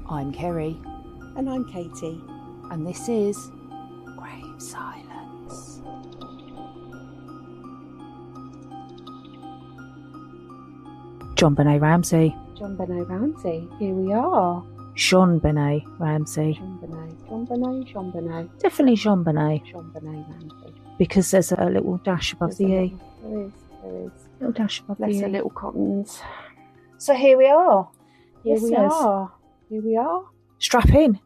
I'm Kerry. And I'm Katie. And this is Grave Silence. JonBenét Ramsey. JonBenét Ramsey. Here we are. JonBenét Ramsey. JonBenét. Definitely JonBenét. JonBenét Ramsey. Because there's a little dash above the E. There is. Little dash above the Bless E. the little cottons. So here we are. Here we are. Strap in.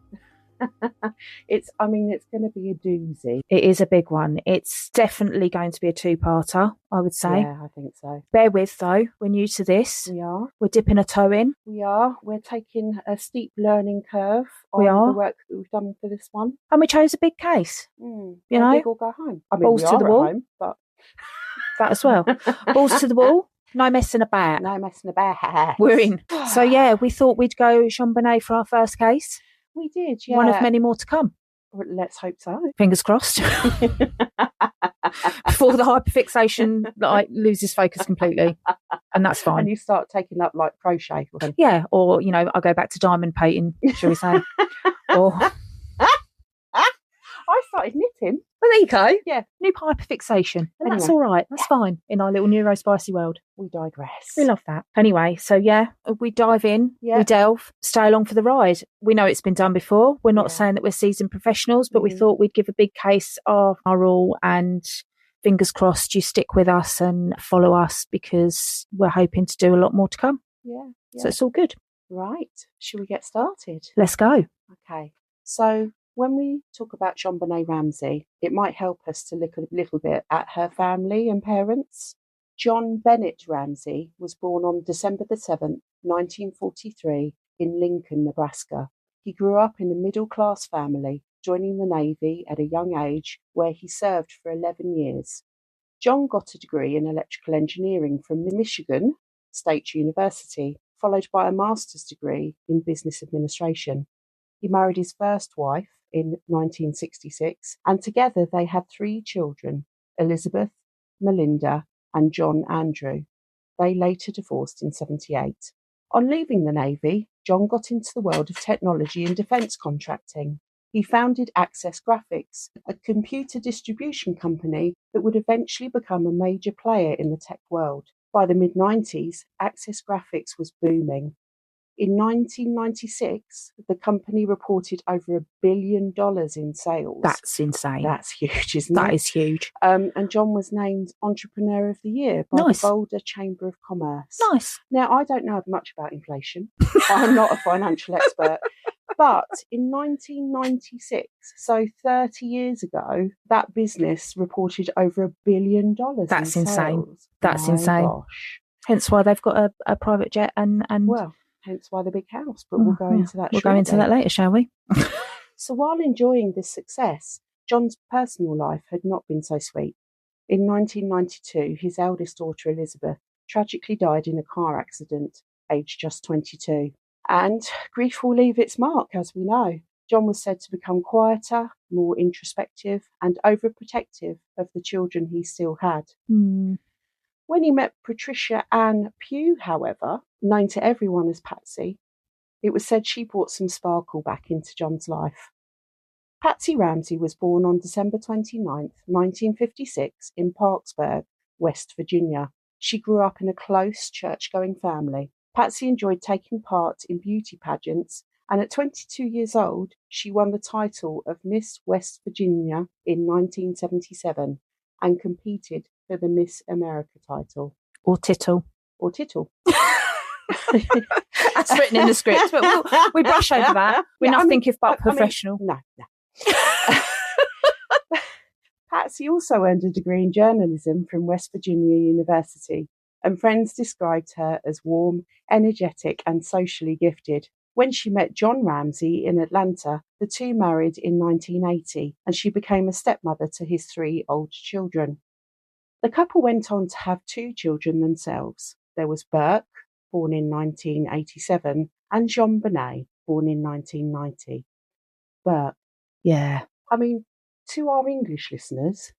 It's going to be a doozy. It is a big one. It's definitely going to be a two-parter, I would say. Yeah, I think so. Bear with, though. We're new to this. We are. We're dipping a toe in. We are. We're taking a steep learning curve on the work that we've done for this one. And we chose a big case. You know? Big or go home. I mean, balls we to are the at wall. Home, but... That as well. Balls to the wall. No messing about. No messing about. We're in. So, yeah, we thought we'd go JonBenét for our first case. We did, yeah. One of many more to come. Well, let's hope so. Fingers crossed. Before the hyperfixation loses focus completely. And that's fine. And you start taking up like crochet. Yeah, or, I go back to diamond painting, shall we say. Or... I started knitting. Well, there you go. Yeah. New hyperfixation. And Anyway. that's all right. That's fine in our little neurospicy world. We digress. We love that. Anyway, so yeah, we dive in, we delve, stay along for the ride. We know it's been done before. We're not saying that we're seasoned professionals, but we thought we'd give a big case of our all, and fingers crossed you stick with us and follow us, because we're hoping to do a lot more to come. Yeah. So it's all good. Right. Should we get started? Let's go. Okay. So when we talk about JonBenét Ramsey, it might help us to look a little bit at her family and parents. JonBenét Ramsey was born on December the 7th, 1943, in Lincoln, Nebraska. He grew up in a middle-class family, joining the Navy at a young age, where he served for 11 years. John got a degree in electrical engineering from Michigan State University, followed by a master's degree in business administration. He married his first wife in 1966, and together they had 3 children, Elizabeth, Melinda, and John Andrew. They later divorced in 1978. On leaving the Navy, John got into the world of technology and defence contracting. He founded Access Graphics, a computer distribution company that would eventually become a major player in the tech world. By the mid-90s, Access Graphics was booming. In 1996, the company reported over $1 billion in sales. That's insane. That's huge, isn't it? That is huge. And John was named Entrepreneur of the Year by the Boulder Chamber of Commerce. Nice. Now, I don't know much about inflation. I'm not a financial expert. But in 1996, so 30 years ago, that business reported over $1 billion That's in insane. sales. That's My insane. Gosh. Hence why they've got a private jet and Well, hence why the big house, but we'll go into that We'll shortly. go into that later, shall we? So while enjoying this success, John's personal life had not been so sweet. In 1992, his eldest daughter, Elizabeth, tragically died in a car accident, aged just 22. And grief will leave its mark, as we know. John was said to become quieter, more introspective, and overprotective of the children he still had. When he met Patricia Ann Pugh, however, known to everyone as Patsy, it was said she brought some sparkle back into John's life. Patsy Ramsey was born on December 29th, 1956, in Parksburg, West Virginia. She grew up in a close church-going family. Patsy enjoyed taking part in beauty pageants, and at 22 years old, she won the title of Miss West Virginia in 1977 and competed for the Miss America title. Or tittle. Or tittle. That's written in the script, but we brush over that. We're nothing if but professional. No. Patsy also earned a degree in journalism from West Virginia University, and friends described her as warm, energetic, and socially gifted. When she met John Ramsey in Atlanta, the two married in 1980, and she became a stepmother to his 3 older children. The couple went on to have 2 children themselves. There was Burke, born in 1987, and JonBenét, born in 1990. Burke. Yeah. I mean, to our English listeners,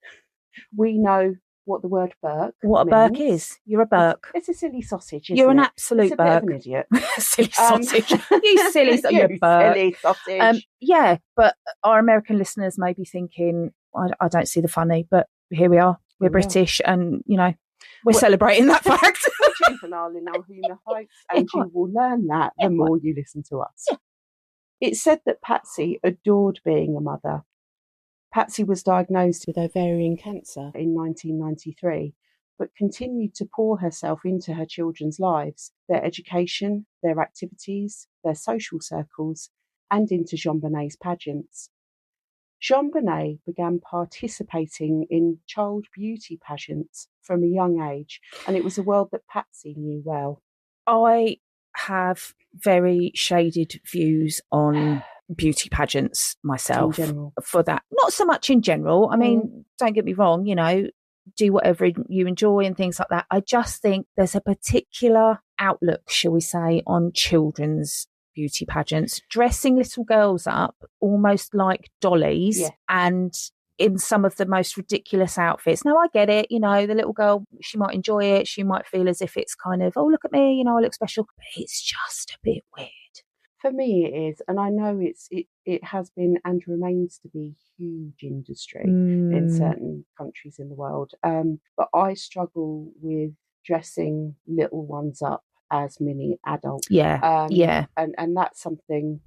we know what the word Burke What a means. Burke is. You're a Burke. It's a silly sausage, isn't You're an it? absolute it's a Burke. bit of an idiot. Silly sausage. You silly you Burke. silly sausage. Yeah, but our American listeners may be thinking, I don't see the funny, but here we are. We're British and, we're celebrating that fact. We're juvenile in our humour, folks, and you will learn that the more you listen to us. Yeah. It's said that Patsy adored being a mother. Patsy was diagnosed with ovarian cancer in 1993, but continued to pour herself into her children's lives, their education, their activities, their social circles, and into JonBenét's pageants. JonBenét began participating in child beauty pageants from a young age, and it was a world that Patsy knew well. I have very shaded views on beauty pageants myself. In general. For that. Not so much in general. I mean, don't get me wrong, do whatever you enjoy and things like that. I just think there's a particular outlook, shall we say, on children's beauty pageants, dressing little girls up almost like dollies and in some of the most ridiculous outfits. Now, I get it, the little girl, she might enjoy it. She might feel as if it's kind of, oh, look at me, I look special. But it's just a bit weird. For me, it is, and I know it has been and remains to be a huge industry in certain countries in the world. But I struggle with dressing little ones up as mini adults. And that's something,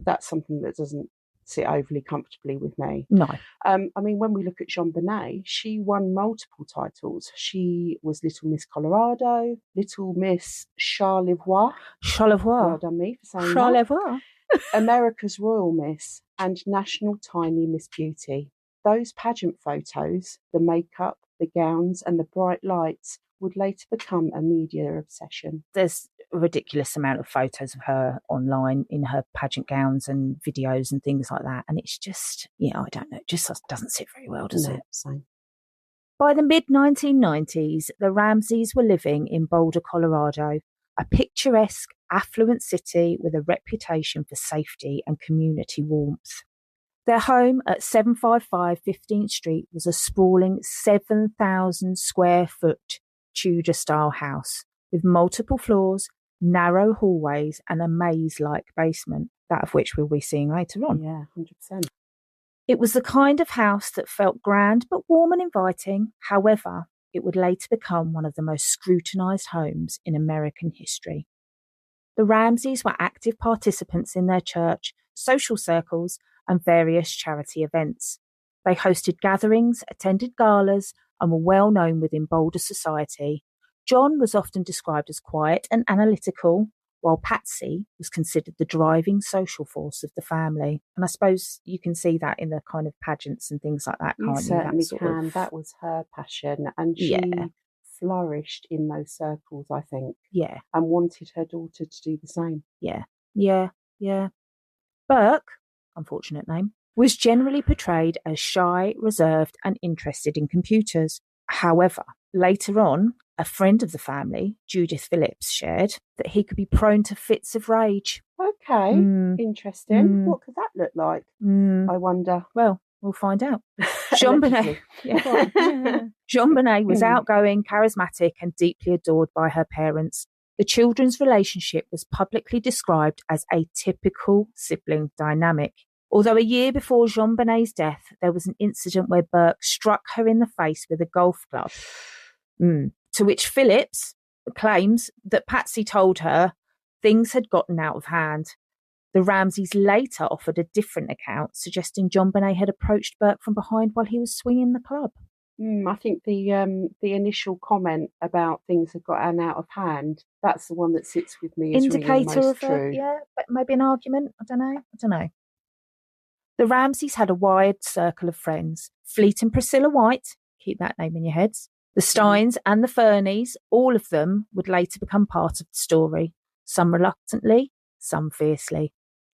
that's something that doesn't sit overly comfortably with me. No. I mean, when we look at JonBenét, she won multiple titles. She was Little Miss Colorado, Little Miss Charlevoix. Well done me for saying Charlevoix. America's Royal Miss and National Tiny Miss Beauty. Those pageant photos, the makeup, the gowns and the bright lights would later become a media obsession. There's a ridiculous amount of photos of her online in her pageant gowns and videos and things like that. And it's just, I don't know, it just doesn't sit very well, does it? Same. By the mid-1990s, the Ramseys were living in Boulder, Colorado, a picturesque, affluent city with a reputation for safety and community warmth. Their home at 755 15th Street was a sprawling 7,000 square foot Tudor-style house with multiple floors, narrow hallways and a maze-like basement, that of which we'll be seeing later on. Yeah, 100%. It was the kind of house that felt grand but warm and inviting. However, it would later become one of the most scrutinised homes in American history. The Ramseys were active participants in their church, social circles and various charity events. They hosted gatherings, attended galas and were well known within Boulder society. John was often described as quiet and analytical, while Patsy was considered the driving social force of the family. And I suppose you can see that in the kind of pageants and things like that, can't you? You certainly can. That was her passion. And she flourished in those circles, I think. Yeah. And wanted her daughter to do the same. Yeah. Burke, unfortunate name, was generally portrayed as shy, reserved and interested in computers. However, later on, a friend of the family, Judith Phillips, shared that he could be prone to fits of rage. Okay, interesting. What could that look like? I wonder. Well, we'll find out. JonBenét was outgoing, charismatic and deeply adored by her parents. The children's relationship was publicly described as a typical sibling dynamic. Although a year before JonBenét's death, there was an incident where Burke struck her in the face with a golf club. To which Phillips claims that Patsy told her things had gotten out of hand. The Ramseys later offered a different account, suggesting JonBenét had approached Burke from behind while he was swinging the club. I think the initial comment about things had gotten out of hand, that's the one that sits with me as indicator really most of true. But maybe an argument. I don't know. The Ramseys had a wide circle of friends. Fleet and Priscilla White, keep that name in your heads. The Steins and the Fernies, all of them would later become part of the story, some reluctantly, some fiercely.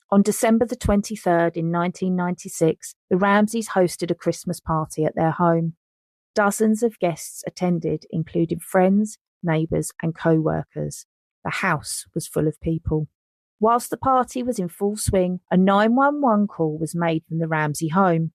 On December the 23rd in 1996, the Ramseys hosted a Christmas party at their home. Dozens of guests attended, including friends, neighbours and co-workers. The house was full of people. Whilst the party was in full swing, a 911 call was made from the Ramsey home.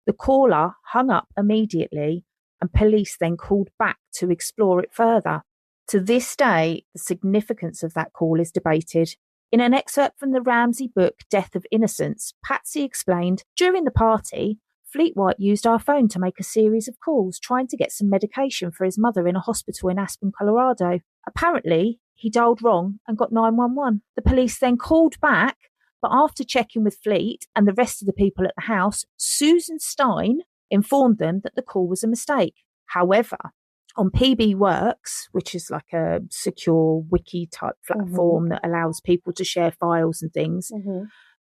The caller hung up immediately and police then called back to explore it further. To this day, the significance of that call is debated. In an excerpt from the Ramsey book, Death of Innocence, Patsy explained, during the party, Fleetwhite used our phone to make a series of calls trying to get some medication for his mother in a hospital in Aspen, Colorado. Apparently, he dialed wrong and got 911. The police then called back, but after checking with Fleet and the rest of the people at the house, Susan Stein informed them that the call was a mistake. However, on PB Works, which is like a secure wiki type platform that allows people to share files and things,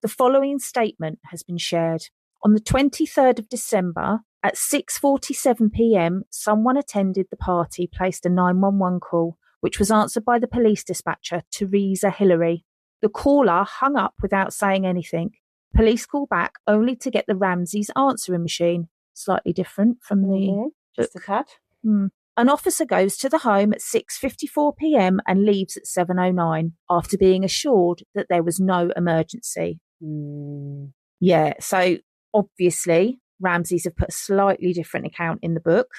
the following statement has been shared. On the 23rd of December at 6:47 p.m, someone attended the party placed a 911 call, which was answered by the police dispatcher, Teresa Hillary. The caller hung up without saying anything. Police called back only to get the Ramseys' answering machine. Slightly different from the just a tad. An officer goes to the home at 6:54 p.m. and leaves at 7:09 after being assured that there was no emergency. Yeah, so obviously Ramsey's have put a slightly different account in the book.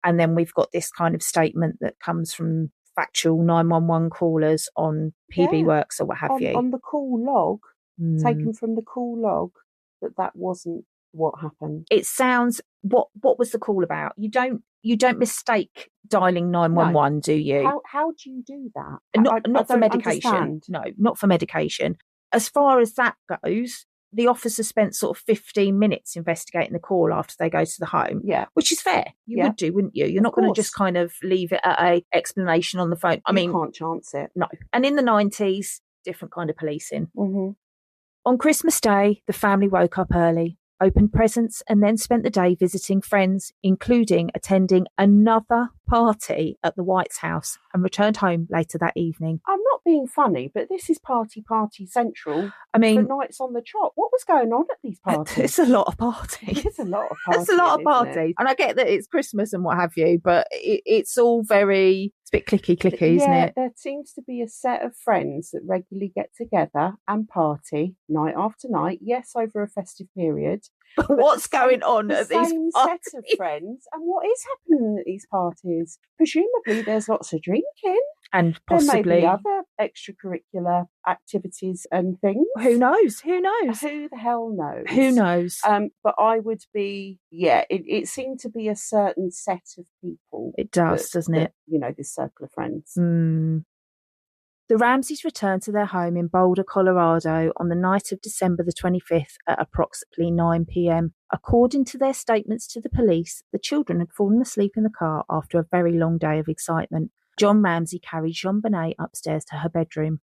And then we've got this kind of statement that comes from factual 911 callers on PB Works or what have you. On the call log, taken from the call log, that wasn't what happened. It sounds, what was the call about? You don't mistake dialing 911, do you? How do you do that? Not for medication. Understand. No, not for medication. As far as that goes, the officer spent sort of 15 minutes investigating the call after they go to the home. Yeah. Which is fair. You would do, wouldn't you? You're not going to just kind of leave it at a explanation on the phone. I mean, you can't chance it. No. And in the 90s, different kind of policing. On Christmas Day, the family woke up early, opened presents, and then spent the day visiting friends, including attending another party at the White's house, and returned home later that evening. I'm not being funny, but this is party central. I mean, for nights on the trot. What was going on at these parties? It's a lot of parties. It's a lot of parties. It's a lot of parties. And I get that it's Christmas and what have you, but it's all very, it's a bit clicky, isn't it? There seems to be a set of friends that regularly get together and party night after night. Yes, over a festive period. But what's going on at these same parties? Set of friends, and what is happening at these parties? Presumably, there's lots of drinking, and possibly there may be other extracurricular activities and things. Who knows? Who the hell knows? Who knows? But I would be, it seemed to be a certain set of people. It does, doesn't it? You know, this circle of friends. The Ramseys returned to their home in Boulder, Colorado on the night of December the 25th at approximately 9 p.m. According to their statements to the police, the children had fallen asleep in the car after a very long day of excitement. John Ramsey carried JonBenét upstairs to her bedroom.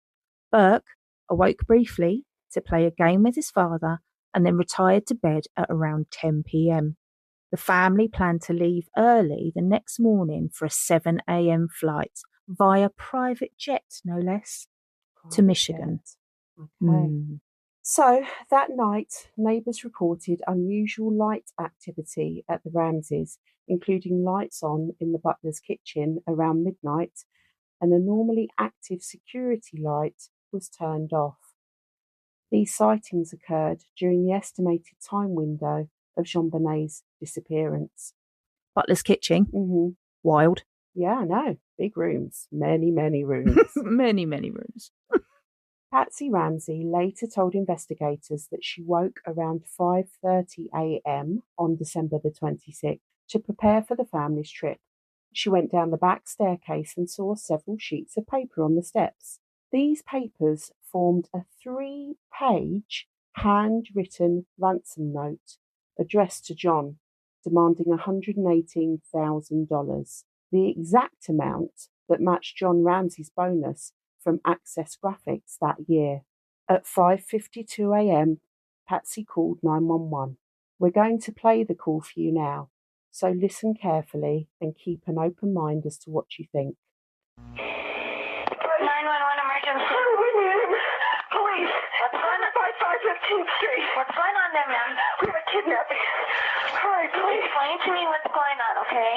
Burke awoke briefly to play a game with his father and then retired to bed at around 10 p.m. The family planned to leave early the next morning for a 7 a.m. flight via private jet, no less, to Michigan. Okay. So that night, neighbours reported unusual light activity at the Ramseys, including lights on in the butler's kitchen around midnight, and a normally active security light was turned off. These sightings occurred during the estimated time window of JonBenét's disappearance. Butler's kitchen? Wild. Yeah, I know. Big rooms. Many, many rooms. many rooms. Patsy Ramsey later told investigators that she woke around 5:30 a.m. on December the 26th to prepare for the family's trip. She went down the back staircase and saw several sheets of paper on the steps. These papers formed a 3-page handwritten ransom note addressed to John, demanding $118,000. The exact amount that matched John Ramsey's bonus from Access Graphics that year. At 5:52 a.m, Patsy called 911. We're going to play the call for you now, so listen carefully and keep an open mind as to what you think. 911 emergency. Police. What's going on? 5515th Street. What's going on there, ma'am? We have a kidnapping. Hurry, please. Explain to me what's going on, okay?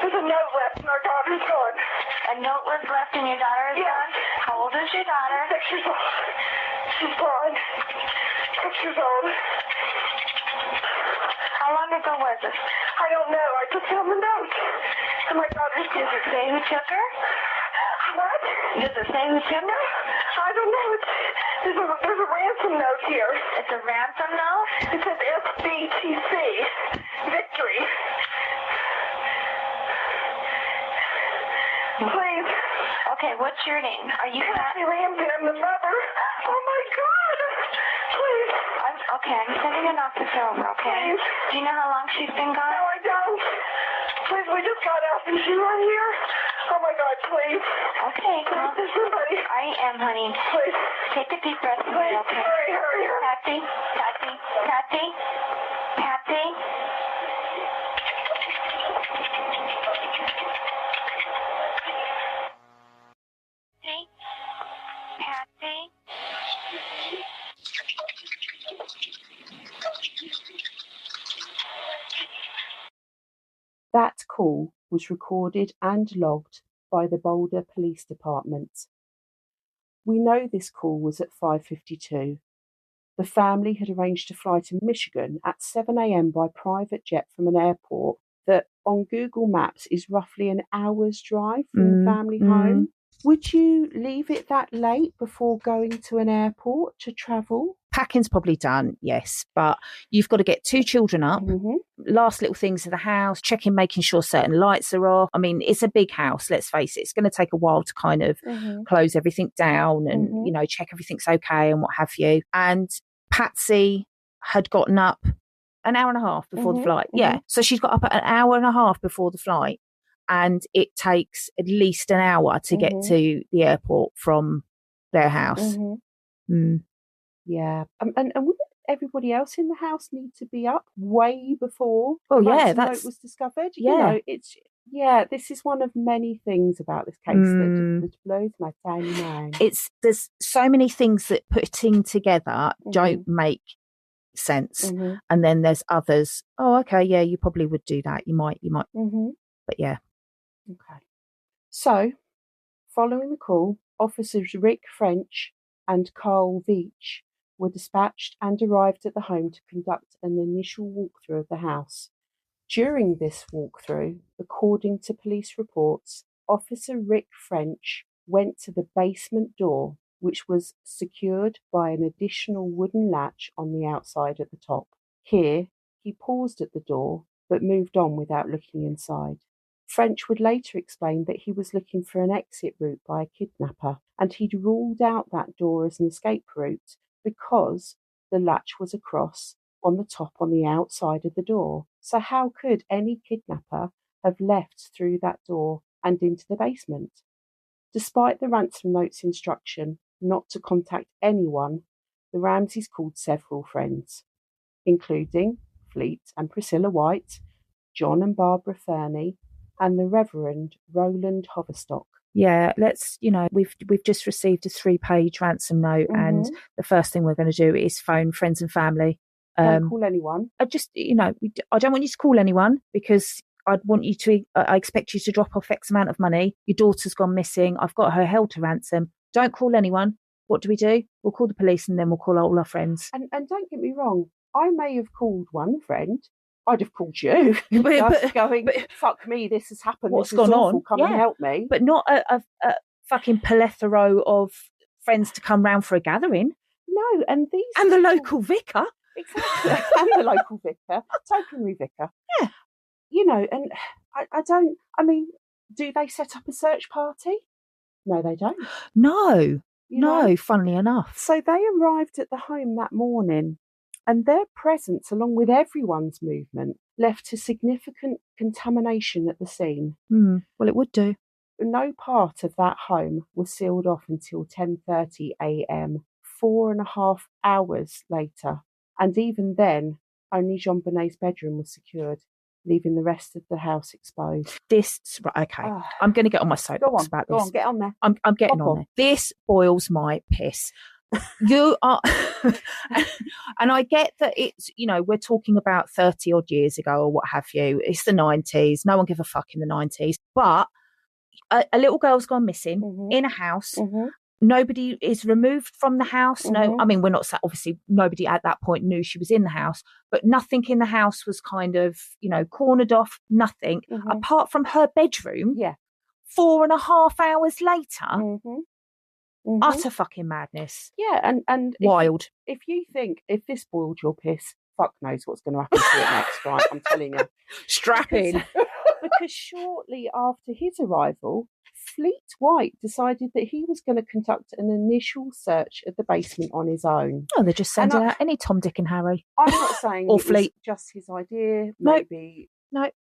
There's a note left and our daughter's gone. A note was left and your daughter is gone? How old is your daughter? 6 years old. She's gone. 6 years old. How long ago was this? I don't know. I just found the note. And my daughter's dead. Does it say who took her? What? Does it say who took her? I don't know. There's a ransom note here. It's a ransom note? It says SBTC. Victory. Please. Okay, what's your name? Are you Patsy Ramsey, I'm the mother. Oh my God. Please. I'm sending an officer over, okay? Please. Do you know how long she's been No, gone? I don't. Please, we just got out. Is she right here? Oh my God, please. Okay, Please, there's somebody. I am, honey. Please. Take a deep breath in Please, there, okay? hurry. Patsy. That call was recorded and logged by the Boulder Police Department. We know this call was at 5:52. The family had arranged to fly to Michigan at 7 a.m. by private jet from an airport that on Google Maps is roughly an hour's drive from the family home. Would you leave it that late before going to an airport to travel? Packing's probably done, yes, but you've got to get 2 children up, last little things of the house, checking, making sure certain lights are off. I mean, it's a big house, let's face it. It's going to take a while to kind of close everything down and, check everything's okay and what have you. And Patsy had gotten up an hour and a half before the flight. Yeah, so she's got up an hour and a half before the flight. And it takes at least an hour to get to the airport from their house. Yeah. And wouldn't everybody else in the house need to be up way before the note was discovered? Yeah. This is one of many things about this case that blows my tiny mind. There's so many things that putting together don't make sense. And then there's others. Oh, okay, yeah, you probably would do that. You might. But yeah. Okay. So, following the call, officers Rick French and Carl Veach were dispatched and arrived at the home to conduct an initial walkthrough of the house. During this walkthrough, according to police reports, Officer Rick French went to the basement door, which was secured by an additional wooden latch on the outside at the top. Here, he paused at the door, but moved on without looking inside. French would later explain that he was looking for an exit route by a kidnapper, and he'd ruled out that door as an escape route because the latch was across on the top on the outside of the door. So how could any kidnapper have left through that door and into the basement? Despite the ransom note's instruction not to contact anyone, the Ramseys called several friends, including Fleet and Priscilla White, John and Barbara Fernie, and the Reverend Roland Hoverstock. Yeah, we've just received a 3-page ransom note, and the first thing we're going to do is phone friends and family. Don't call anyone. I don't want you to call anyone because I expect you to drop off X amount of money. Your daughter's gone missing. I've got her held to ransom. Don't call anyone. What do? We'll call the police and then we'll call all our friends. And don't get me wrong, I may have called one friend. I'd have called you, but fuck me, this has happened. What's this gone awful. on? Come and help me. But not a fucking plethora of friends to come round for a gathering. No, and the local vicar. Exactly, and the local vicar, tokenary vicar. Yeah. And I mean, do they set up a search party? No, they don't. No, funnily enough. So they arrived at the home that morning, and their presence, along with everyone's movement, left a significant contamination at the scene. Well, it would do. No part of that home was sealed off until 10:30 a.m., 4.5 hours later. And even then, only JonBenét's bedroom was secured, leaving the rest of the house exposed. I'm going to get on my soapbox about this. Go on, get on there. I'm getting on there. This boils my piss. You are, and I get that it's, we're talking about 30 odd years ago or what have you. It's the 90s. No one gave a fuck in the 90s. But a little girl's gone missing in a house. Nobody is removed from the house. No, I mean, we're not, obviously nobody at that point knew she was in the house, but nothing in the house was kind of, cornered off, nothing, apart from her bedroom. Yeah. 4.5 hours later. Utter fucking madness. Yeah, and wild. If you think, if this boiled your piss, fuck knows what's going to happen to it next, right? I'm telling you. Strap in. Because shortly after his arrival, Fleet White decided that he was going to conduct an initial search of the basement on his own. Oh, they're just sending out any Tom, Dick and Harry. I'm not saying or it Fleet. was just his idea. Maybe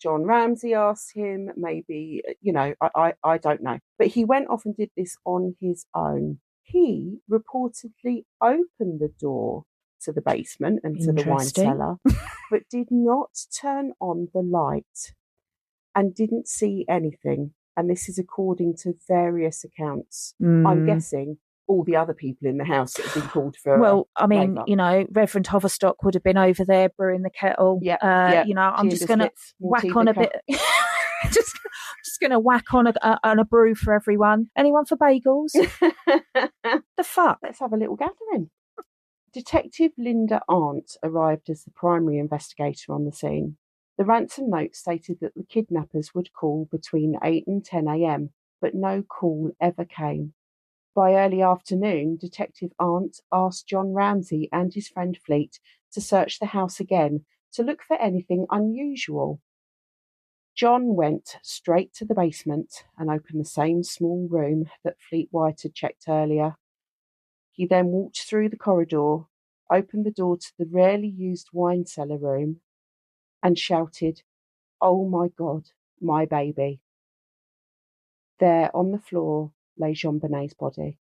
John Ramsey asked him. Maybe, I don't know. But he went off and did this on his own. He reportedly opened the door to the basement and to the wine cellar, but did not turn on the light and didn't see anything. And this is according to various accounts. I'm guessing all the other people in the house that have been called for. Well, I mean, Reverend Hoverstock would have been over there brewing the kettle. I'm just going to whack on a bit. just going to whack on a brew for everyone. Anyone for bagels? The fuck? Let's have a little gathering. Detective Linda Arndt arrived as the primary investigator on the scene. The ransom note stated that the kidnappers would call between 8 and 10 a.m, but no call ever came. By early afternoon, Detective Arndt asked John Ramsey and his friend Fleet to search the house again to look for anything unusual. John went straight to the basement and opened the same small room that Fleet White had checked earlier. He then walked through the corridor, opened the door to the rarely used wine cellar room, and shouted, "Oh my God, my baby." There on the floor lay JonBenét's body.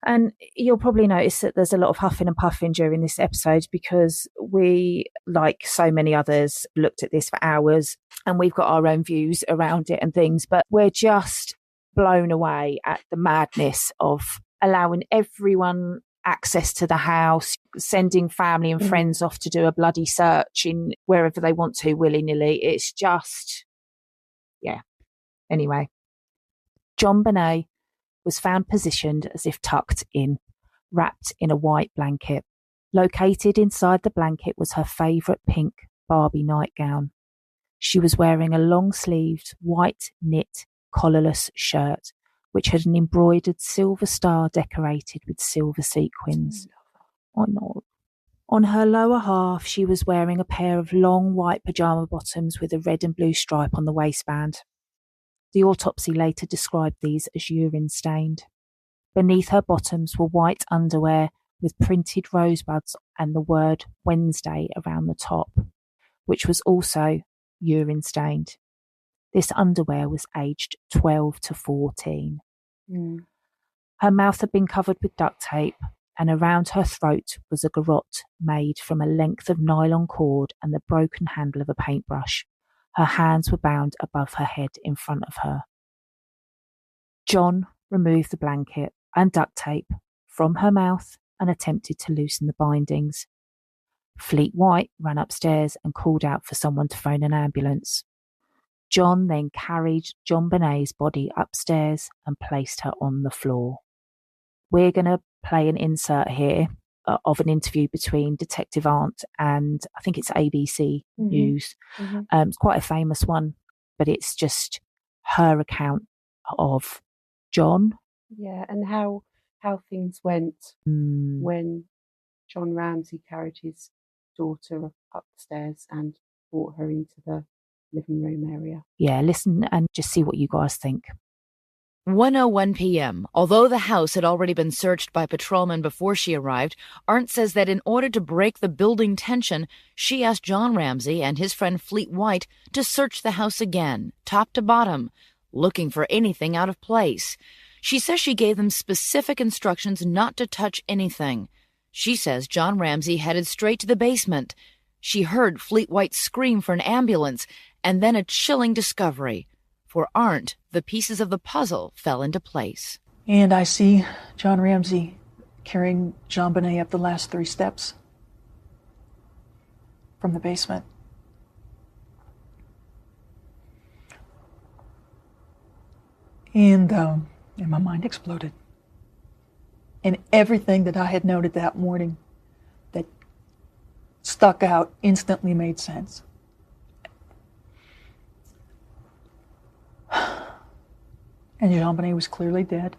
And you'll probably notice that there's a lot of huffing and puffing during this episode because we, like so many others, looked at this for hours and we've got our own views around it and things, but we're just blown away at the madness of allowing everyone access to the house, sending family and friends off to do a bloody search in wherever they want to willy-nilly. It's just, Anyway, JonBenét was found positioned as if tucked in, wrapped in a white blanket. Located inside the blanket was her favourite pink Barbie nightgown. She was wearing a long-sleeved, white knit, collarless shirt, which had an embroidered silver star decorated with silver sequins. Oh no. On her lower half, she was wearing a pair of long white pyjama bottoms with a red and blue stripe on the waistband. The autopsy later described these as urine-stained. Beneath her bottoms were white underwear with printed rosebuds and the word Wednesday around the top, which was also urine-stained. This underwear was aged 12 to 14. Her mouth had been covered with duct tape, and around her throat was a garrotte made from a length of nylon cord and the broken handle of a paintbrush. Her hands were bound above her head in front of her. John removed the blanket and duct tape from her mouth and attempted to loosen the bindings. Fleet White ran upstairs and called out for someone to phone an ambulance. John then carried JonBenét's body upstairs and placed her on the floor. We're going to play an insert here of an interview between Detective Arndt and I think it's ABC News. It's quite a famous one, but it's just her account of John. Yeah, and how things went when John Ramsey carried his daughter upstairs and brought her into the living room area. Yeah, listen and just see what you guys think. 1:01 p.m. Although the house had already been searched by patrolmen before she arrived, Arndt says that in order to break the building tension, she asked John Ramsey and his friend Fleet White to search the house again, top to bottom, looking for anything out of place. She says she gave them specific instructions not to touch anything. She says John Ramsey headed straight to the basement. She heard Fleet White scream for an ambulance, and then a chilling discovery. For Arndt, the pieces of the puzzle fell into place. And I see John Ramsey carrying JonBenét up the last 3 steps from the basement. And my mind exploded. And everything that I had noted that morning that stuck out instantly made sense. And JonBenét was clearly dead.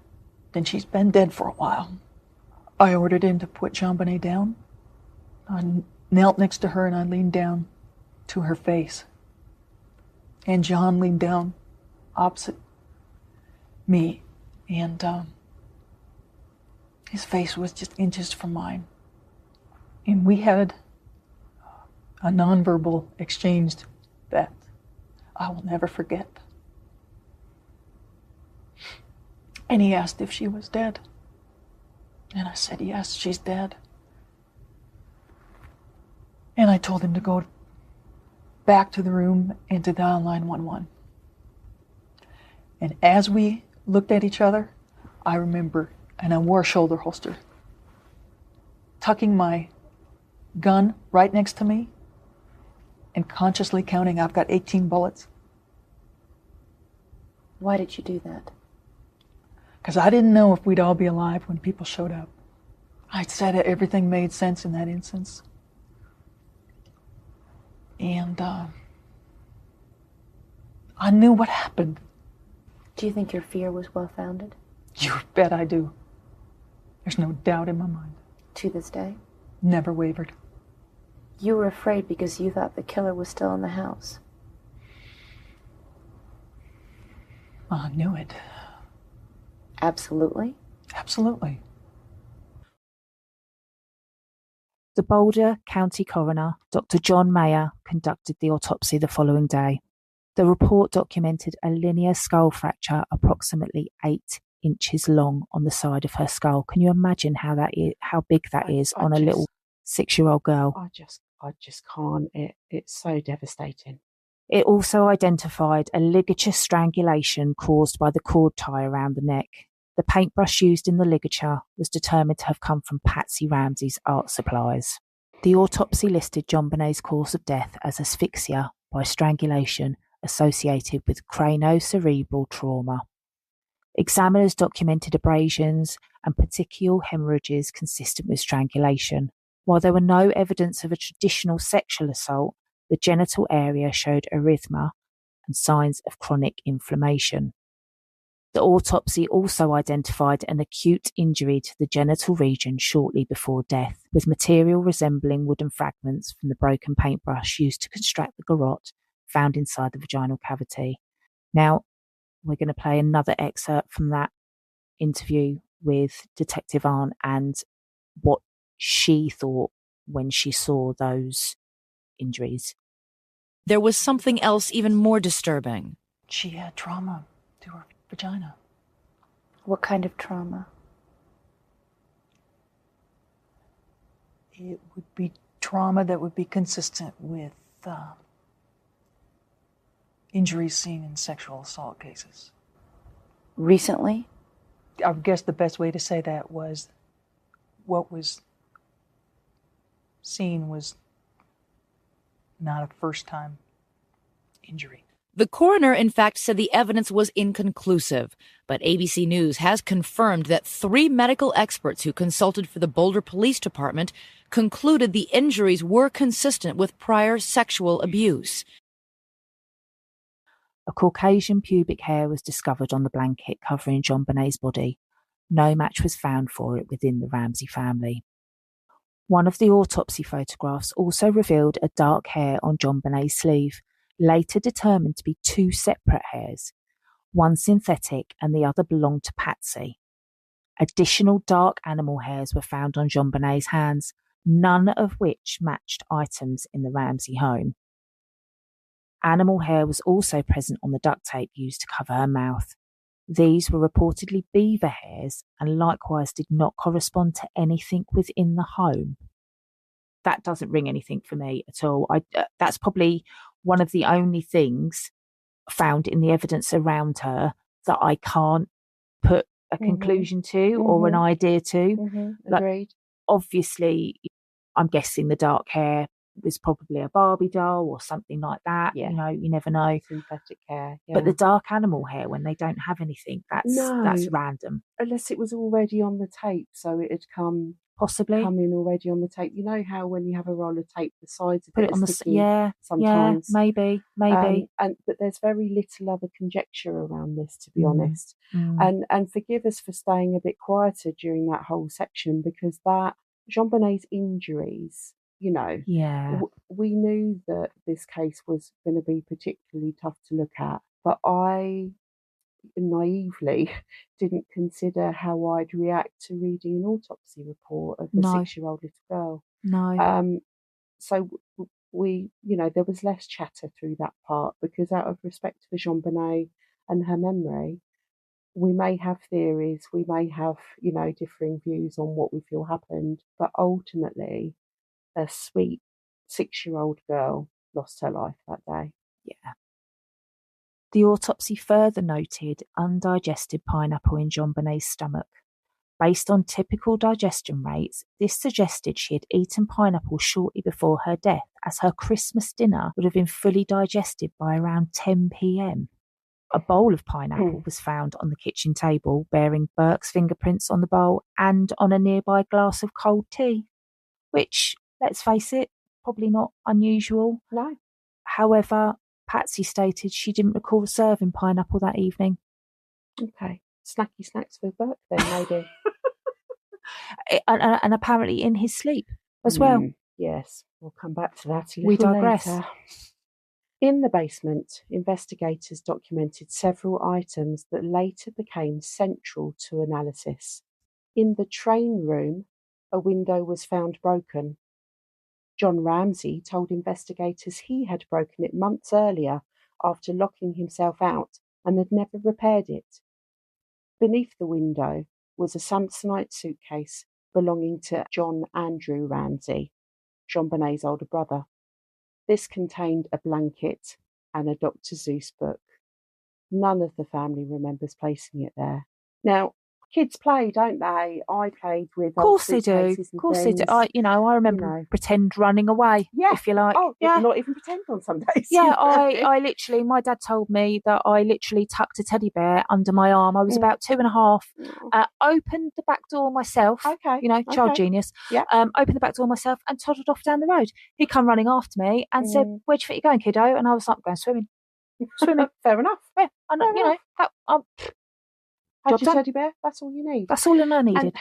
Then she's been dead for a while. I ordered him to put JonBenét down. I knelt next to her and I leaned down to her face. And John leaned down opposite me. And his face was just inches from mine. And we had a nonverbal exchange that I will never forget. And he asked if she was dead. And I said, yes, she's dead. And I told him to go back to the room and to dial 911. And as we looked at each other, I remember, and I wore a shoulder holster, tucking my gun right next to me and consciously counting, I've got 18 bullets. Why did you do that? Because I didn't know if we'd all be alive when people showed up. I said everything made sense in that instance. And I knew what happened. Do you think your fear was well-founded? You bet I do. There's no doubt in my mind. To this day? Never wavered. You were afraid because you thought the killer was still in the house. I knew it. Absolutely? Absolutely. The Boulder County Coroner, Dr. John Mayer, conducted the autopsy the following day. The report documented a linear skull fracture approximately 8 inches long on the side of her skull. Can you imagine how big that is on a little 6-year-old girl? I just can't. It's so devastating. It also identified a ligature strangulation caused by the cord tie around the neck. The paintbrush used in the ligature was determined to have come from Patsy Ramsey's art supplies. The autopsy listed JonBenét's cause of death as asphyxia by strangulation associated with cranocerebral trauma. Examiners documented abrasions and petechial hemorrhages consistent with strangulation. While there were no evidence of a traditional sexual assault, the genital area showed erythema and signs of chronic inflammation. The autopsy also identified an acute injury to the genital region shortly before death, with material resembling wooden fragments from the broken paintbrush used to construct the garrotte found inside the vaginal cavity. Now, we're going to play another excerpt from that interview with Detective Arndt and what she thought when she saw those injuries. There was something else even more disturbing. She had trauma to her vagina. What kind of trauma? It would be trauma that would be consistent with injuries seen in sexual assault cases. Recently? I guess the best way to say that was what was seen was not a first-time injury. The coroner, in fact, said the evidence was inconclusive, but ABC News has confirmed that 3 medical experts who consulted for the Boulder Police Department concluded the injuries were consistent with prior sexual abuse. A Caucasian pubic hair was discovered on the blanket covering JonBenét's body. No match was found for it within the Ramsey family. One of the autopsy photographs also revealed a dark hair on JonBenét's sleeve, later determined to be 2 separate hairs, one synthetic and the other belonged to Patsy. Additional dark animal hairs were found on JonBenét's hands, none of which matched items in the Ramsey home. Animal hair was also present on the duct tape used to cover her mouth. These were reportedly beaver hairs and likewise did not correspond to anything within the home. That doesn't ring anything for me at all. That's probably one of the only things found in the evidence around her that I can't put a conclusion to or an idea to. Agreed. Obviously, I'm guessing the dark hair was probably a Barbie doll or something like that. Yeah. You know, you never know. Synthetic hair. Yeah. But the dark animal hair, when they don't have anything, that's random. Unless it was already on the tape, so it had come in already on the tape. You know how when you have a roll of tape, the sides of Put it on the sometimes. Maybe. But there's very little other conjecture around this, to be honest. And forgive us for staying a bit quieter during that whole section, because that JonBenét's injuries, you know, we knew that this case was going to be particularly tough to look at, but I naively didn't consider how I'd react to reading an autopsy report of the 6-year-old little girl. So we, you know, there was less chatter through that part, because out of respect for JonBenet and her memory, we may have theories, we may have, you know, differing views on what we feel happened, but ultimately a sweet 6-year-old girl lost her life that day. Yeah. The autopsy further noted undigested pineapple in JonBenét's stomach. Based on typical digestion rates, this suggested she had eaten pineapple shortly before her death, as her Christmas dinner would have been fully digested by around 10 p.m. A bowl of pineapple was found on the kitchen table, bearing Burke's fingerprints on the bowl and on a nearby glass of cold tea, which, let's face it, probably not unusual. No. However, Patsy stated she didn't recall serving pineapple that evening. Okay. Snacky snacks for Burke then, maybe. and apparently in his sleep as well. Yes, we'll come back to that a little We digress. later. In the basement, investigators documented several items that later became central to analysis. In the train room, a window was found broken. John Ramsey told investigators he had broken it months earlier after locking himself out and had never repaired it. Beneath the window was a Samsonite suitcase belonging to John Andrew Ramsey, JonBenét's older brother. This contained a blanket and a Dr. Seuss book. None of the family remembers placing it there. Now, kids play, don't they? I played with. Of course they do. Of course they do. I remember pretend running away. Yeah. If you like. Oh, yeah. Not even pretend on some days. Yeah, I literally. My dad told me that I literally tucked a teddy bear under my arm. I was about 2.5. Opened the back door myself. Okay. You know, child genius. Yeah. Opened the back door myself and toddled off down the road. He come running after me and said, "Where do you think you're going, kiddo?" And I was like, "I'm going swimming." Swimming. Fair enough. Yeah. I know. You know. Had your teddy bear? That's all you need. That's all I needed.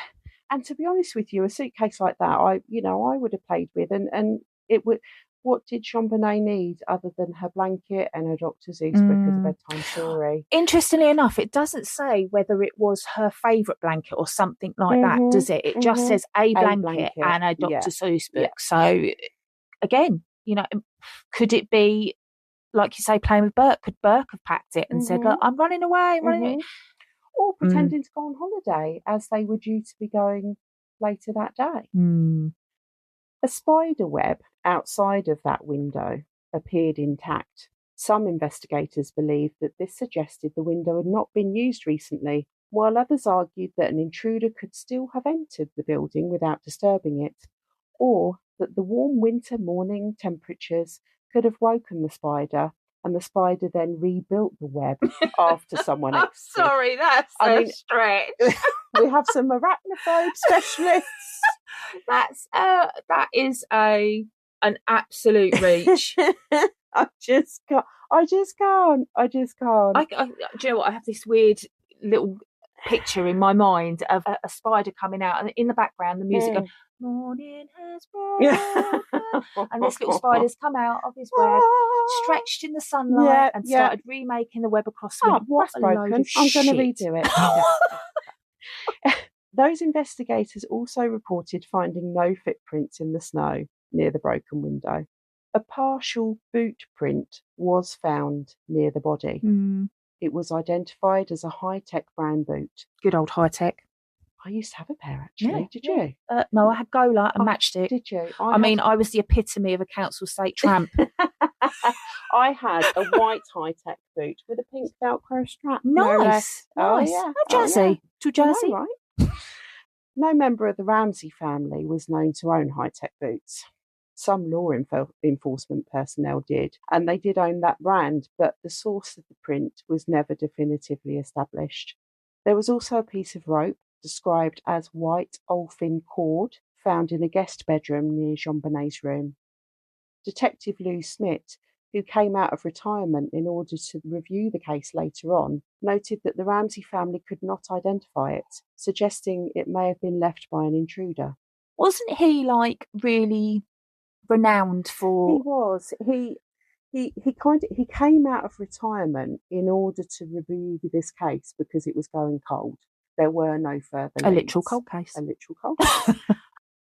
And to be honest with you, a suitcase like that, I would have played with, and it would. What did JonBenet need other than her blanket and her Dr. Seuss book as a bedtime story? Interestingly enough, it doesn't say whether it was her favourite blanket or something like that, does it? It just says a blanket and a Dr. Seuss book. Yeah. So, again, you know, could it be, like you say, playing with Burke? Could Burke have packed it and said, "Look, I'm running away, I'm running away." Or pretending to go on holiday as they were due to be going later that day. A spider web outside of that window appeared intact. Some investigators believed that this suggested the window had not been used recently, while others argued that an intruder could still have entered the building without disturbing it, or that the warm winter morning temperatures could have woken the spider, and the spider then rebuilt the web after someone else. Sorry, that's a stretch. We have some arachnophobe specialists. That is an absolute reach. I just can't. Do you know what? I have this weird little picture in my mind of a spider coming out, and in the background, the music goes, "Morning has broken," and this little spider's come out of his web, stretched in the sunlight, and started remaking the web across the window. What a load of shit. I'm going to redo it. Those investigators also reported finding no footprints in the snow near the broken window. A partial boot print was found near the body. It was identified as a high-tech brown boot. Good old high-tech. I used to have a pair, actually. Did you? No, I had Gola and matched it. Did you? I was the epitome of a council state tramp. I had a white high-tech boot with a pink Velcro strap. Nice. Oh, yeah. How jazzy. Yeah. Too jazzy. No, right? No member of the Ramsey family was known to own high-tech boots. Some law enforcement personnel did, and they did own that brand, but the source of the print was never definitively established. There was also a piece of rope described as white olefin cord found in a guest bedroom near JonBenét's room. Detective Lou Smith, who came out of retirement in order to review the case later on, noted that the Ramsey family could not identify it, suggesting it may have been left by an intruder. Wasn't he like really renowned for? He was. He came out of retirement in order to review this case because it was going cold. There were no further leads. A literal cold case. A literal cold case.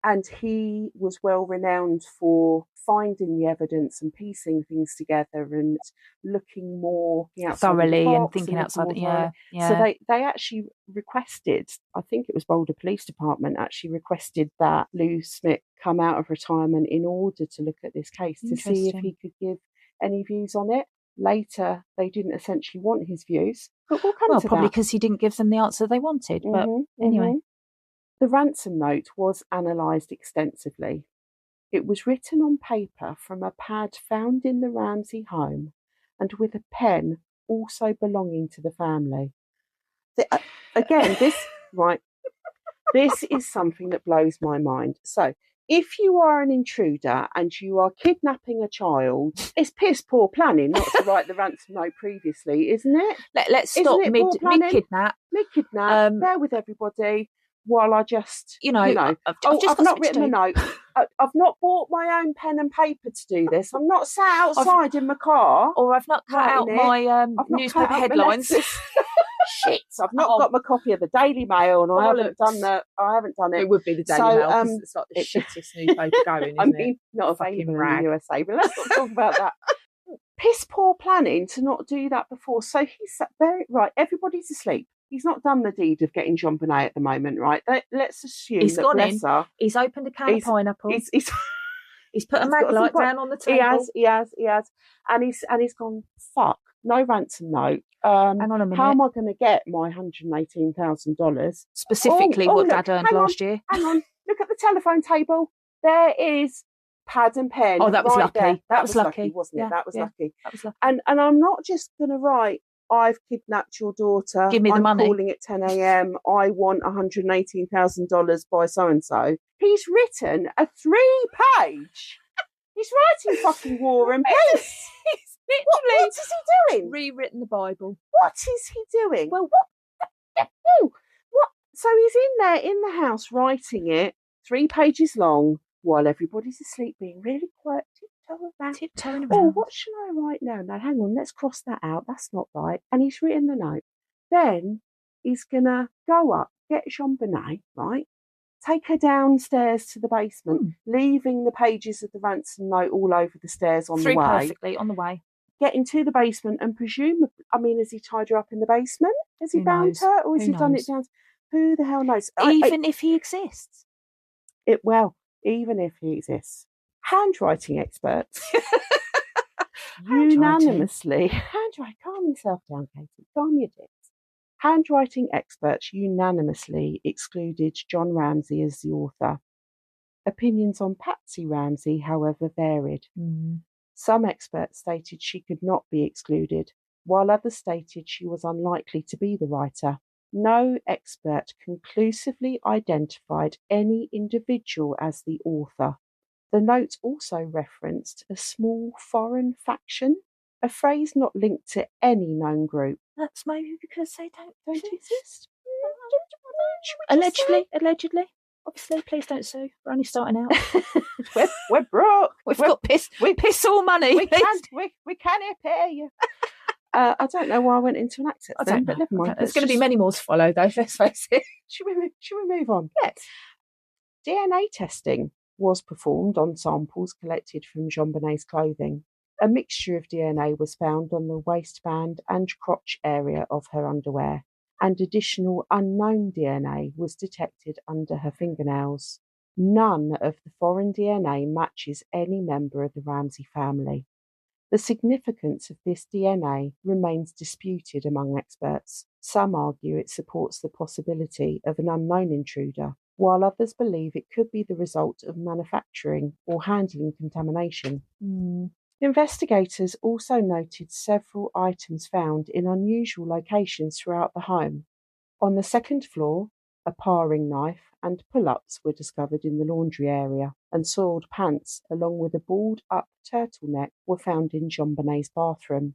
And he was well renowned for finding the evidence and piecing things together and looking more thoroughly and thinking outside. Yeah. So they actually requested, I think it was Boulder Police Department, actually requested that Lou Smith come out of retirement in order to look at this case to see if he could give any views on it. Later, they didn't essentially want his views, but we'll come to probably that. because he didn't give them the answer they wanted. But anyway. The ransom note was analysed extensively. It was written on paper from a pad found in the Ramsey home and with a pen also belonging to the family. Again, this is something that blows my mind. So, if you are an intruder and you are kidnapping a child, it's piss poor planning not to write the ransom note previously, isn't it? Let's stop mid-kidnap. Mid-kidnap, bear with everybody. While I just, I've not written a note. I've not bought my own pen and paper to do this. I'm not sat outside in my car. Or I've not cut out my newspaper headlines. Shit, I've not got my copy of the Daily Mail, and I haven't done it. It would be the Daily Mail because it's like the shittest newspaper going, isn't it? Not available in the USA, but let's not talk about that. Piss poor planning to not do that before. So he's very right. Everybody's asleep. He's not done the deed of getting JonBenét at the moment, right? Let's assume he's that gone in. He's opened a can of pineapple. He's put a mag light down on the table. He has. And he's gone, fuck, no ransom note. Hang on a minute. How am I going to get my $118,000? Specifically what Dad earned last year. Hang on, look at the telephone table. There is pad and pen. Oh, that was lucky. There. That was lucky, wasn't it? That was lucky. That was lucky. And I'm not just going to write, I've kidnapped your daughter. Give me the money. I'm calling at 10 a.m. I want $118,000 by so-and-so. He's written a 3-page. He's writing fucking War and Peace. He's literally what is he doing? Rewritten the Bible. What is he doing? Well, what? So he's in there in the house writing it, 3 pages long, while everybody's asleep, being really quiet. Tiptoeing around. Oh, what shall I write now? No, hang on, let's cross that out. That's not right. And he's written the note. Then he's going to go up, get JonBenét, right? Take her downstairs to the basement, leaving the pages of the ransom note all over the stairs on the way. Perfectly on the way. Getting to the basement and presumably, has he tied her up in the basement? Has he bound her? Or has he done it down? Who the hell knows? Even if he exists. Even if he exists. Handwriting experts unanimously, calm yourself down, Katie, calm your tits. Handwriting experts unanimously excluded John Ramsey as the author. Opinions on Patsy Ramsey, however, varied. Some experts stated she could not be excluded, while others stated she was unlikely to be the writer. No expert conclusively identified any individual as the author. The note also referenced a small foreign faction, a phrase not linked to any known group. That's maybe because they don't exist. Allegedly. Obviously, please don't sue. We're only starting out. we're broke. We've got piss all money. We can't pay you. I don't know why I went into an accent then, but never mind. There's going to be many more to follow, though, let's face it. Should we move on? Yes. DNA testing was performed on samples collected from JonBenét's clothing. A mixture of DNA was found on the waistband and crotch area of her underwear, and additional unknown DNA was detected under her fingernails. None of the foreign DNA matches any member of the Ramsey family. The significance of this DNA remains disputed among experts. Some argue it supports the possibility of an unknown intruder, while others believe it could be the result of manufacturing or handling contamination. Investigators also noted several items found in unusual locations throughout the home. On the second floor, a paring knife and pull-ups were discovered in the laundry area, and soiled pants along with a balled-up turtleneck were found in JonBenét's bathroom.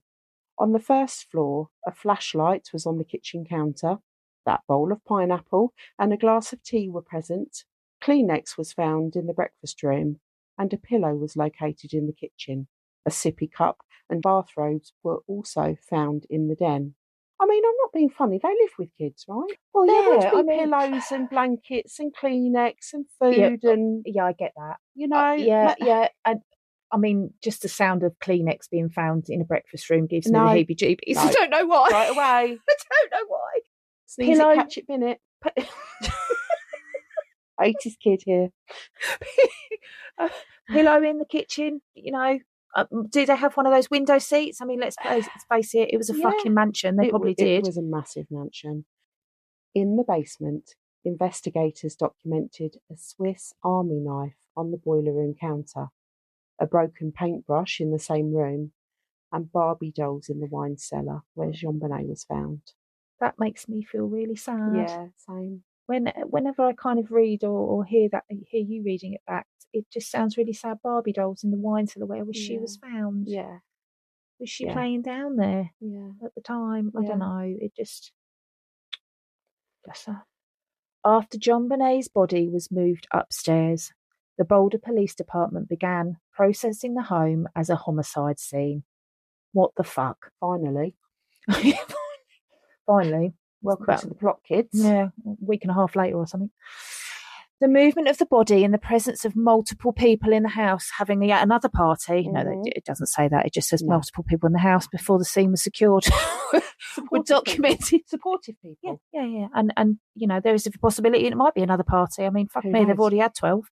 On the first floor, a flashlight was on the kitchen counter, that bowl of pineapple and a glass of tea were present. Kleenex was found in the breakfast room, and a pillow was located in the kitchen. A sippy cup and bathrobes were also found in the den. I mean, I'm not being funny. They live with kids, right? Well, there would be pillows and blankets and Kleenex and food and... Yeah, I get that. You know... yeah. And I mean, just the sound of Kleenex being found in a breakfast room gives me the heebie-jeebies. No. I don't know why. Right away. I don't know why. Sneeze it, catch it, bin it. 80s kid here. Pillow in the kitchen, you know. Do they have one of those window seats? I mean, let's face it, it was a fucking mansion. They probably did. It was a massive mansion. In the basement, investigators documented a Swiss Army knife on the boiler room counter, a broken paintbrush in the same room, and Barbie dolls in the wine cellar where JonBenet was found. That makes me feel really sad. Yeah, same. Whenever I kind of read or hear you reading it back, it just sounds really sad. Barbie dolls in the wine cellar. Where was she was found? Yeah. Was she playing down there? Yeah. At the time? I don't know. It just... Bless her. After JonBenét's body was moved upstairs, the Boulder Police Department began processing the home as a homicide scene. What the fuck? Finally. Finally. Welcome to the plot, kids. Yeah, a week and a half later or something. The movement of the body in the presence of multiple people in the house having yet another party. No, it doesn't say that. It just says multiple people in the house before the scene was secured. Were documented. Supportive people. Yeah. And you know, there is a possibility it might be another party. I mean, fuck me, they've already had 12.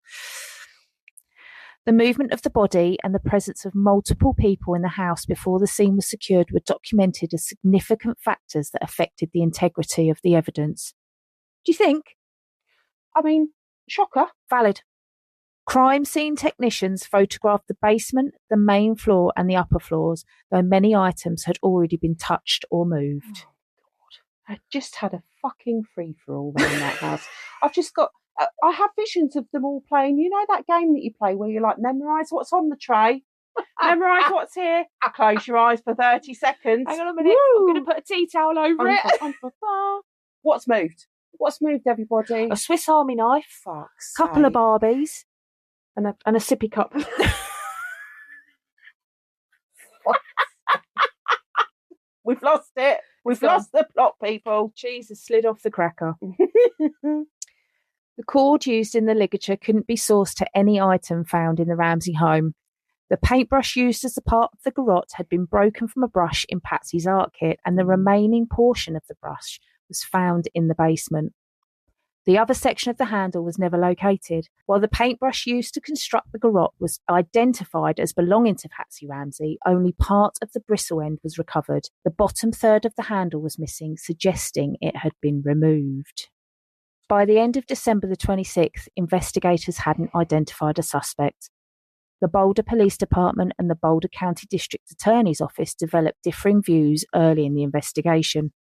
The movement of the body and the presence of multiple people in the house before the scene was secured were documented as significant factors that affected the integrity of the evidence. Do you think? I mean, shocker. Valid. Crime scene technicians photographed the basement, the main floor and the upper floors, though many items had already been touched or moved. Oh, God. I just had a fucking free-for-all around that house. I've just got... I have visions of them all playing. You know that game that you play where you like memorise what's on the tray, memorise what's here, close your eyes for 30 seconds. Hang on a minute, I'm going to put a tea towel over it. What's moved? What's moved, everybody? A Swiss Army knife, couple of Barbies, and a sippy cup. We've lost it. We've lost the plot, people. Cheese has slid off the cracker. The cord used in the ligature couldn't be sourced to any item found in the Ramsey home. The paintbrush used as a part of the garrotte had been broken from a brush in Patsy's art kit, and the remaining portion of the brush was found in the basement. The other section of the handle was never located. While the paintbrush used to construct the garrotte was identified as belonging to Patsy Ramsey, only part of the bristle end was recovered. The bottom third of the handle was missing, suggesting it had been removed. By the end of December the 26th, investigators hadn't identified a suspect. The Boulder Police Department and the Boulder County District Attorney's Office developed differing views early in the investigation.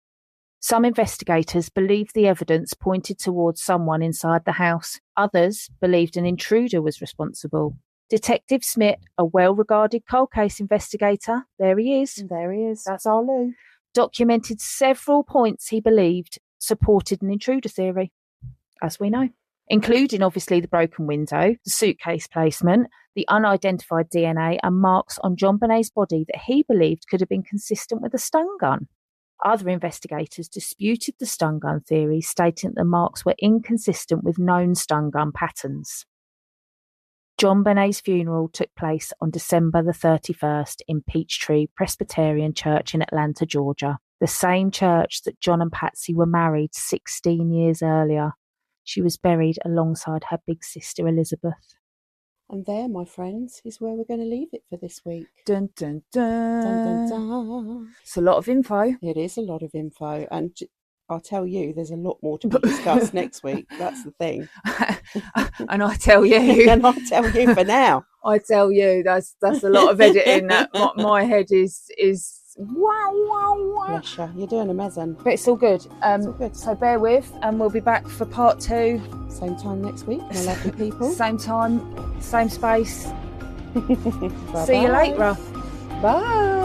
Some investigators believed the evidence pointed towards someone inside the house. Others believed an intruder was responsible. Detective Smith, a well-regarded cold case investigator, there he is. That's our Lou. Documented several points he believed supported an intruder theory, as we know, including obviously the broken window, the suitcase placement, the unidentified DNA and marks on JonBenét's body that he believed could have been consistent with a stun gun. Other investigators disputed the stun gun theory, stating that the marks were inconsistent with known stun gun patterns. JonBenét's funeral took place on December the 31st in Peachtree Presbyterian Church in Atlanta, Georgia, the same church that John and Patsy were married 16 years earlier. She was buried alongside her big sister Elizabeth. And there, my friends, is where we're going to leave it for this week. Dun, dun, dun. Dun, dun, dun. It's a lot of info. It is a lot of info. And I'll tell you, there's a lot more to be discussed next week. That's the thing. And I tell you. And I'll tell you for now. I tell you, that's a lot of editing. That my head is wow. Bless you. You're doing amazing. But it's all good. It's all good. So bear with, and we'll be back for part 2. Same time next week, my lovely people. Same time, same space. Bye-bye. See you later. Bye.